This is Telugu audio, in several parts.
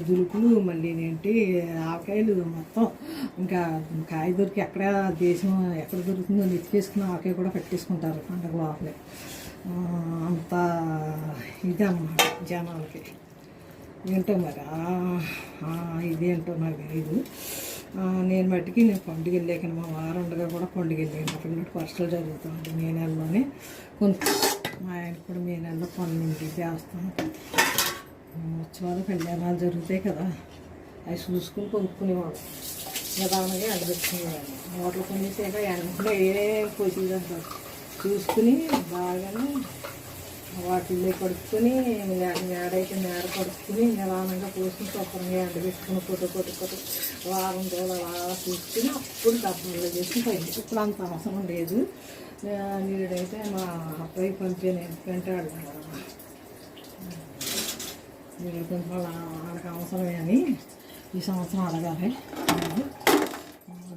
దులుపులు మళ్ళీ ఏంటి ఆవకాయలు మొత్తం ఇంకా కాయ దొరికి ఎక్కడ దేశం ఎక్కడ దొరుకుతుందో నెత్తికేసుకుని ఆవకాయ కూడా పెట్టేసుకుంటారు పండగ లోపలే. అంత ఇది అన్నమాట జనాలకి. ఏంటో మరి ఇదేంటో నాకు తెలియదు. నేను మట్టికి నేను పండుగ వెళ్ళాకని మా వారు ఉండగా కూడా పండుగ వెళ్ళాను. మా పిల్లలకి వర్షాలు జరుగుతుంది మే నెలలోనే. మా ఆయన కూడా మే నెలలో పనులు చేస్తాను. ఉత్సవాలు కళ్యాణాలు జరుగుతాయి కదా, అవి చూసుకుని కొనుక్కునేవాడు. నిదానంగా ఎండబెట్టుకునేవాడు. నోట్లు కొనేసాక ఎండలో ఏ పోసేదంటారు చూసుకుని బాగానే వాటిల్లో కడుక్కుని మేడైతే మేడ కడుక్కుని నిదానంగా పోసుకుని శుభ్రంగా ఎండబెట్టుకుని కొట్టు వారం రోజులు అలా చూసుకుని అప్పుడు డబ్బాల్లో చేసుకుని పోయింది. ఇప్పుడు అంత అవసరం లేదు. నీడైతే మా అబ్బాయి పంపాను ఎందుకంటే అడుగుతారు మీరు కొంచెం వాళ్ళకి అవసరమే అని ఈ సంవత్సరం అడగాలి.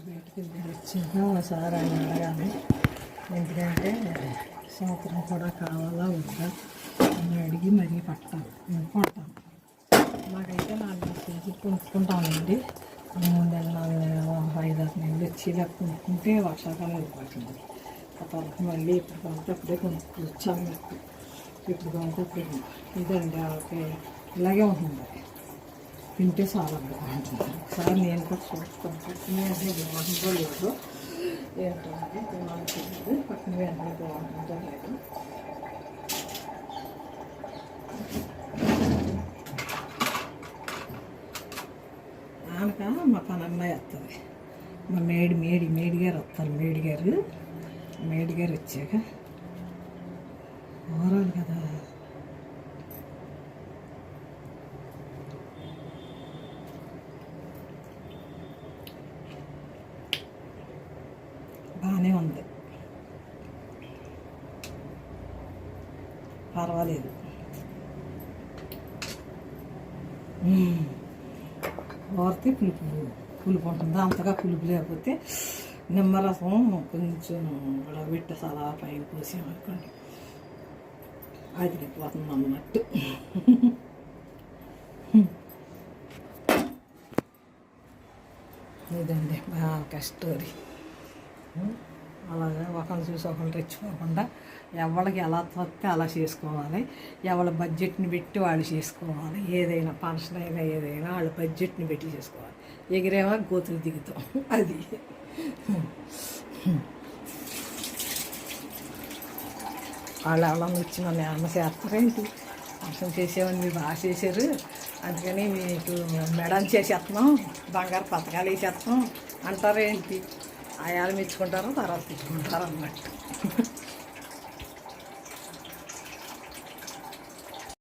బయటకు వచ్చాక సార్ ఆయన అడగాలి. ఎందుకంటే సంవత్సరం కూడా కావాలా వద్దా అని అడిగి మరీ పట్టాలి. నేను కొంటాను. నాకైతే 4 కేజీలు కొనుక్కుంటానండి. 3 నెలలు 4 నెలలు 5-6 నెలలు వచ్చేలా కొనుక్కుంటే వర్షాకాలం వెళ్ళిపోతుంది. ఆ తర్వాత మళ్ళీ ఇప్పుడు కావాలంటే అప్పుడే కొనుక్కొచ్చాము. ఇప్పుడు కావాలంటే అప్పుడే ఇదండి ఆవకాయ ఇలాగే ఉంటుంది. తింటే చాలా బాగుంటుంది. ఒకసారి నేను కూడా చూస్తాను పక్కనే అంటే బాగుంటుందో లేదో ఏంటంటే తినాల్సింది పక్కన వెంటనే బాగుంటుందో లేదు. ఆనక మా పనమ్మాయి వస్తుంది. మా మేడి గారు వస్తారు. మేడి గారు వచ్చాక ఓరాలు కదా బాగానే ఉంది, పర్వాలేదు. ఓరితే పులుపు ఉంటుంది. అంతగా పులుపు లేకపోతే నిమ్మరసం కొంచెం ఉడకబెట్టి అలా పైన పోసామనుకోండి అది వెళ్ళిపోతుంది అన్నట్టు. ఇదండి బాగా స్టోరీ. అలాగే ఒకరిని చూసి ఒకరు తెచ్చుకోకుండా ఎవరికి ఎలా వస్తే అలా చేసుకోవాలి. ఎవరి బడ్జెట్ని పెట్టి వాళ్ళు చేసుకోవాలి. ఏదైనా ఫంక్షన్ అయినా ఏదైనా వాళ్ళ బడ్జెట్ని పెట్టి చేసుకోవాలి. ఎగిరేమో గోతులు దిగుతాం. అది వాళ్ళు ఎవరన్నా వచ్చి నన్ను ఏమన్నా చేస్తారేంటి, ఫంక్షన్ చేసేవాడిని మీరు బాగా చేశారు అందుకని మీకు మెడని చేసేస్తున్నాం, బంగారు పథకాలు వేసేస్తున్నాం అంటారేంటి. ఆయాలు మెచ్చుకుంటారో తర్వాత తెచ్చుకుంటారు అన్నట్టు.